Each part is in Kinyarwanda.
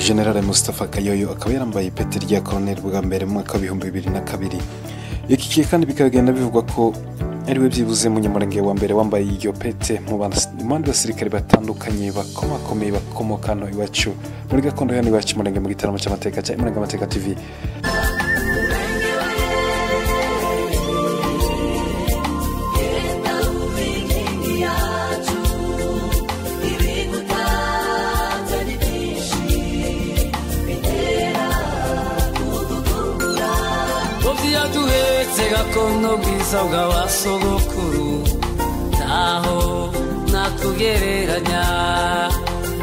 General Mustafa Kayoyo akaba yarambaye ipeti rya Colonel bwa mbere mu mwaka wa 2002. Iki kiye kandi bikagenda bivugwa ko ariwe byibuze munyamurenge wa mbere wambaye iyo pete mu bandi basirikare batandukanye bakomakomeye bakomokano iwacu muri gakondo yani iwacu murenge mu gitaramo cy'amateka cya Imurenge Amateka TV. Gakondo bwiza bw'abasogokuru naho natugereranya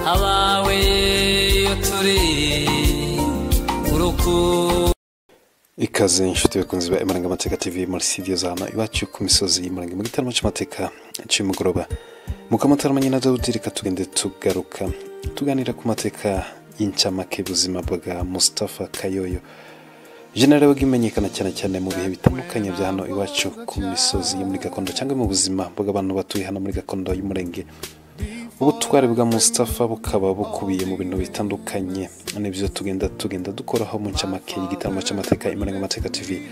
abawe iyo turi uruku. Ikaze inshuti bakunzi ba Imurenge Amateka TV muri studio zana iwacu ku misozi y'Imurenge mu gitaramo cy'amateka cy'umugoroba mu kamatarama nyina Dawudirika tugende tugaruka tuganira ku mateka y'incamake buzima bwa Mustafa Kayoyo. General wagimenyekana cyane mu bihe bitandukanye bya hano iwacu ku misozi yo muri gakondo cyangwa mu buzima bw'abantu batuye hano muri gakondo y'Umurenge. Ubutware bwa Mustafa bukaba bukubiye mu bintu bitandukanye n'ibyo tugenda dukoraho mu ncamake y'igitaramo cy'amateka Imurenge Amateka TV.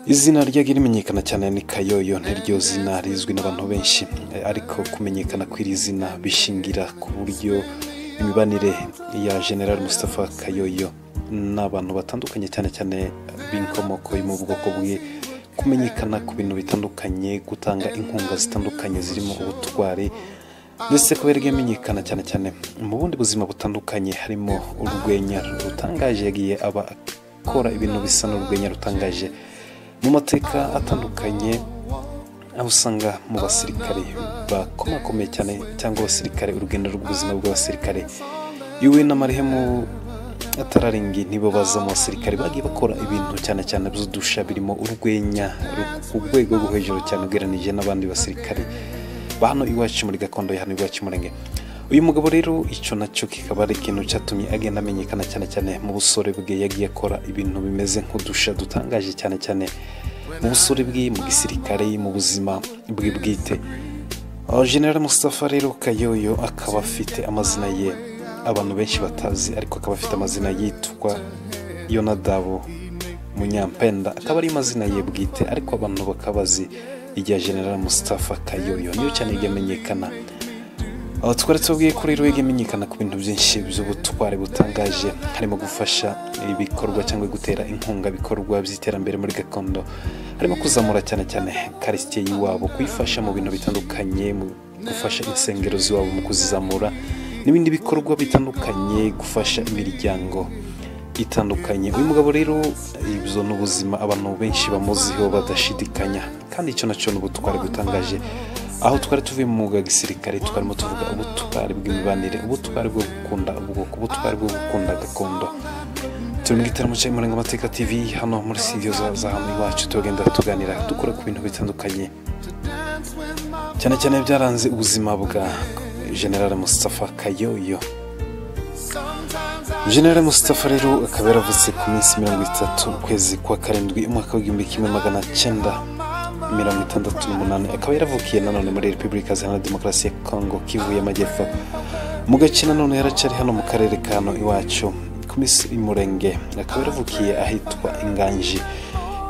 Izina ryagira imenyekana cyane ni Kayoyo, niryo zina rizwi n'abantu benshi, ariko kumenyekana kw'iri zina bishingira ku buryo imibanire ya General Mustafa Kayoyo n'abantu batandukanye cyane b'inkomoko yo mu bwoko bwe, kumenyekana ku bintu bitandukanye, gutanga inkunga zitandukanye zirimo ubutwari, ndetse kubera yamenyekana cyane mu bundi buzima butandukanye harimo urwenya rutangaje. Yagiye aba akora ibintu bisa n'urwenya rutangaje mu mateka atandukanye, aho usanga mu basirikare bakomakomeye cyane cyangwa abasirikare, urugendo rw'ubuzima bw'abasirikare iwe n'amarihemu atararengi nibo baza mu basirikare bagiye bakora ibintu cyane by'udusha birimo urwenya ku rwego rwo hejuru cyane ugereranije n'abandi basirikare bahano iwacu muri gakondo hano iwacu Murenge. Uyu mugabo rero icyo nacyo kikaba ari ikintu cyatumye agenda amenyekana cyane mu busore bwe. Yagiye akora ibintu bimeze nk'udusha dutangaje cyane mu busore bwe, mu gisirikare, mu buzima bwe bwite. General Mustafa rero Kayoyo akaba afite amazina ye abantu benshi batazi, ariko akaba afite amazina yitwa Yonadabo Munyampenda, akaba ari amazina ye bwite, ariko abantu bakabazi irya General Mustafa Kayoyo niyo cyane yamenyekana. Aho twari tubwiye kuri rero yamenyekana ku bintu byinshi by'ubutware butangaje, harimo gufasha ibikorwa cyangwa gutera inkunga bikorwa by'iterambere muri gakondo, harimo kuzamura cyane quartier y'iwabo, kuyifasha mu bintu bitandukanye, mu gufasha insengero z'iwabo mu kuzizamura n'ibindi bikorwa bitandukanye, gufasha imiryango itandukanye. Uyu mugabo rero ibyo n'ubuzima abantu benshi bamuziho badashidikanya, kandi icyo nacyo n'ubutware butangaje. Aho twari tuvuye mu mwuga gisirikare twarimo tuvuga ubutware bw'imibanire, ubutware bwo gukunda ubwoko, ubutware bwo gukunda gakondo. Turi mu gitaramo cya Imurenge Amateka TV hano muri studio za hano iwacu, tugenda tuganira dukora ku bintu bitandukanye cyane byaranze ubuzima bwa General Mustafa Kayoyo. General Mustafa rero akaba yaravutse ku minsi 30 ukwezi kwa karindwi umwaka wa 1968, akaba yaravukiye nanone muri Repubulika Iharanira Demokarasi ya Kongo, Kivu y'Amajyepfo, mu gace nanone yaracari hano mu karere ka hano iwacu ku minsi Imurenge. Akaba yaravukiye ahitwa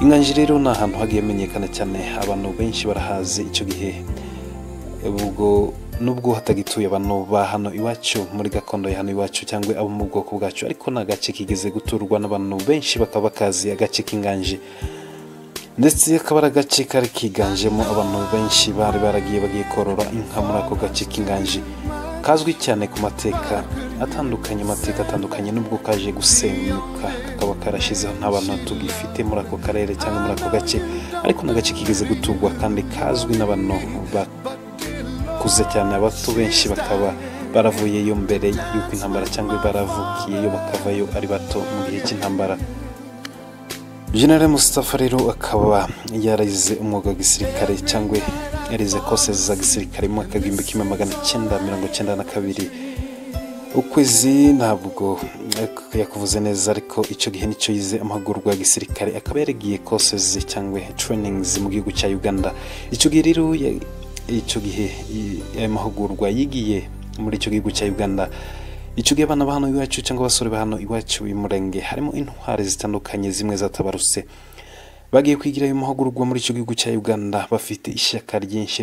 Inganji rero ni ahantu hagiye amenyekana cyane, abantu benshi barahazi icyo gihe, ubwo nubwo hatagituye abantu ba hano iwacu muri gakondo ya hano iwacu cyangwa abo mu bwoko bwacu, ariko n'agace kigeze guturwa n'abantu benshi bakaba bakazi agace k'Inganji, ndetse akaba ari agace kari kiganjemo abantu benshi bagiye korora inka muri ako gace k'Inganji, kazwi cyane ku mateka atandukanye, nubwo kaje gusenyuka kakaba karashizeho n'abantu tugifite muri ako karere cyangwa muri ako gace, ariko n'agace kigeze guturwa kandi kazwi n'abantu bakuze cyane. Abato benshi bakaba baravuyeyo mbere y'uko intambara cyangwa baravukiyeyo bakavayo ari bato mu gihe cy'intambara. General Mustafa rero akaba yarize umwuga wa gisirikare cyangwa yarize courses za gisirikare mu mwaka wa 1992. Ukwezi ntabwo yakuvuze neza, ariko icyo gihe nicyo yize amahugurwa ya gisirikare, akaba yaragiye courses cyangwa trainings mu gihugu cya Uganda. Icyo gihe rero icyo gihe amahugurwa yigiye muri icyo gihugu cya Uganda ico gihe abana bahano iwacu cyangwa abasore bahano iwacu imurenge harimo intwari zitandukanye zimwe zatabaruse bagiye kwigira ayo mahugurwa muri ico gihugu cya Uganda bafite ishyaka ryinshi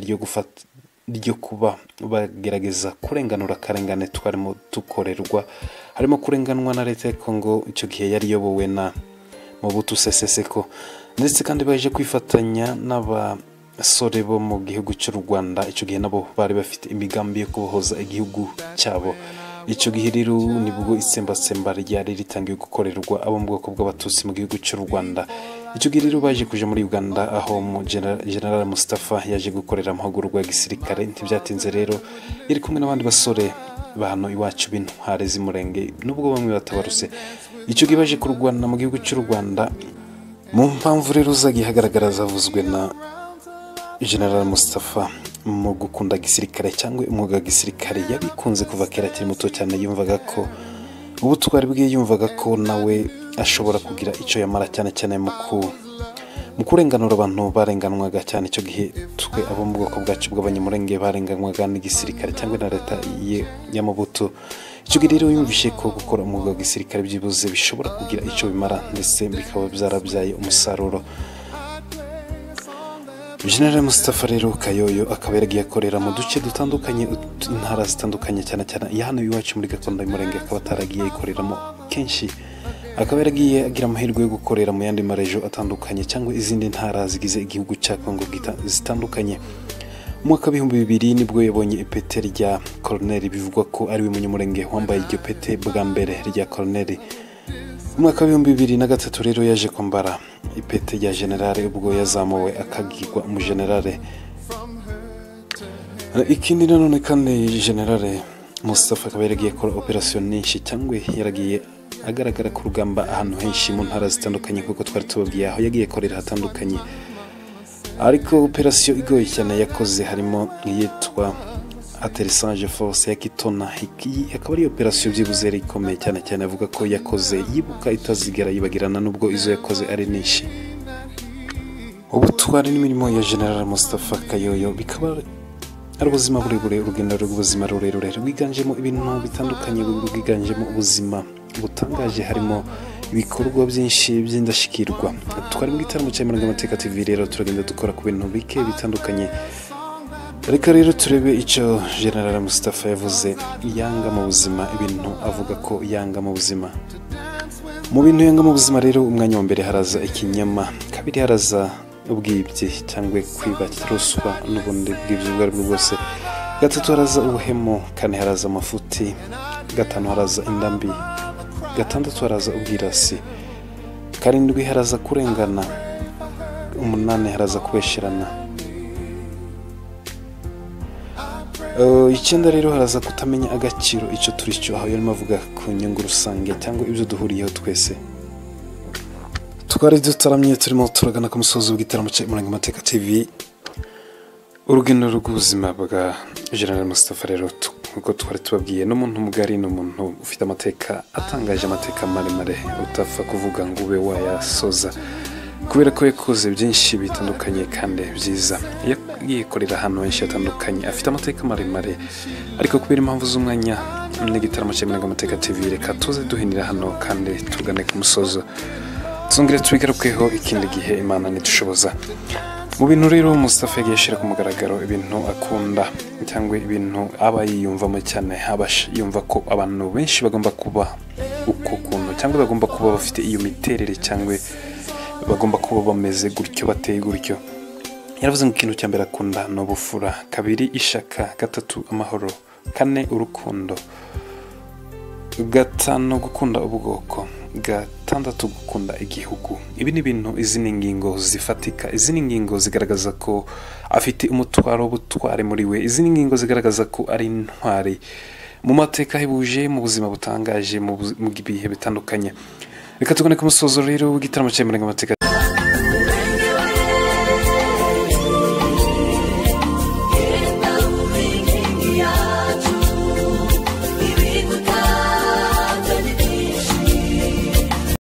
ryo kuba bagerageza kurenganura karengane twarimo tukorerwa harimo kurenganwa na leta ya Kongo ico gihe yari yobowe na Mobutu Sese Seko ndetse kandi baje kwifatanya n'abasore bo mu gihugu cy'u Rwanda ico gihe nabo bari bafite imigambi yo kubohoza igihugu cyabo ico gihe rero nibwo itsembatsemba ryari ritangiye gukorerwa abo mu bwoko bw'abatutsi mu gihugu cy'u Rwanda ico gihe rero baje kuja muri Uganda aho mu General Mustafa yaje gukorera amahugurwa ya gisirikare ntibyatinze rero yari kumwe n'abandi basore bahano iwacu b'intware z'imurenge nubwo bamwe batabaruse ico gihe baje kurwana mu gihugu cy'u Rwanda mu mpamvu rero zagiye hagaragara zavuzwe na General Mustafa mu gukunda gisirikare cyangwa umwuga wa gisirikare yabikunze kuva kera akiri muto cyane yumvaga ko ubutwari bwe yumvaga ko nawe ashobora kugira icyo yamara cyane cyane mu kurenganura abantu barenganwaga cyane icyo gihe twe abo mu bwoko bwacu bw'abanyamurenge barenganwaga n'igisirikare cyangwa na leta ya Mobutu icyo gihe rero yumvishe ko gukora umwuga wa gisirikare byibuze bishobora kugira icyo bimara ndetse bikaba byarabyaye umusaruro General Mustafa rero Kayoyo akaba yaragiye akorera mu duce dutandukanye intara zitandukanye cyane cyane hano iwacu muri Gakondo y'Umurenge akaba ataragiye ikoreramo kenshi akaba yaragiye agira amahirwe yo gukorera mu yandi marejo atandukanye cyangwa izindi ntara zigize igihugu cya Kongo zitandukanye mwaka 2000 nibwo yabonye ipete rya colonel bivugwa ko ari we munyamurenge wambaye iryo pete bwa mbere rya colonel mwaka 2003 rero yaje kwambara ipete rya generale ubwo yazamuwe akagirwa mu generale ikindi nanone kandi generale Mustafa akaba yaragiye akora operation nyinshi cyangwa yaragiye agaragara ku rugamba ahantu henshi mu ntara zitandukanye kuko twari tubabwiye aho yagiye korera hatandukanye ariko operation igoye cyane yakoze harimo yitwa Atterrissage Force ya Kitona akaba ari operation byibuze ikomeye cyane cyane avuga ko yakoze yibuka itazigera yibagirana nubwo izo yakoze ari nyinshi ubutwari n'imirimo ya General Mustafa Kayoyo bikaba ari ubuzima burebure urugendo rw'ubuzima rurerure rwiganjemo ibintu bitandukanye rwiganjemo ubuzima butangaje harimo ibikorwa byinshi by'indashikirwa twari mu gitaramo cya Imaranga TV rero turagenda dukora ku bintu bike bitandukanye reka rero turebe icyo General Mustafa yavuze yanga mu buzima ibintu avuga ko yanga mu buzima mu bintu yanga mu buzima rero umwanya wa mbere haraza ikinyama kabiri haraza ubwibye cyangwa kwiba ruswa n'ubundi bw'ibyo bwari bwo bwose gatatu haraza ubuhemo kane haraza amafuti gatanu haraza indambi gatandatu haraza ubwirasi karindwi haraza kurengana umunani haraza kubesherana icyenda rero haraza kutamenya agaciro icyo turi cyo aho yarimo avuga ku nyungu rusange cyangwa ibyo duhuriyeho twese twari dutaramye turimo turagana ku musozi w'igitaramo cya Imaranga TV urugendo rw'ubuzima bwa General Mustafa rero kuko twari tubabwiye n'umuntu mugari n'umuntu ufite amateka atangaje amateka maremare utapfa kuvuga ngo ube wayasoza kubera ko yakoze byinshi bitandukanye kandi byiza yikorera ahantu henshi hatandukanye afite amateka maremare ariko kubera impamvu z'umwanya n'igitaramo cya Imaranga TV reka tuze duhinira hano kandi tugane ku musozo tuzongere tubigarukeho ikindi gihe Imana nidushoboza mu bintu rero Mustafa yagiye ashyira ku mugaragaro ibintu akunda cyangwa ibintu aba yiyumvamo cyane yumva ko abantu benshi bagomba kuba uko kuntu cyangwa bagomba kuba bafite iyo miterere cyangwa bagomba kuba bameze gutyo bateye gutyo yaravuze ngo ikintu cya mbere akunda ni ubufura kabiri ishaka gatatu amahoro kane urukundo gatanu gukunda ubwoko gatandatu gukunda igihugu ibi ni ibintu izi ni ingingo zifatika izi ni ingingo zigaragaza ko afite umutwaro w'ubutware muri we izi ni ingingo zigaragaza ko ari intwari mu mateka ahebuje mu buzima butangaje mu bihe bitandukanye reka tugane ku musozo rero w'igitaramo cya Imaranga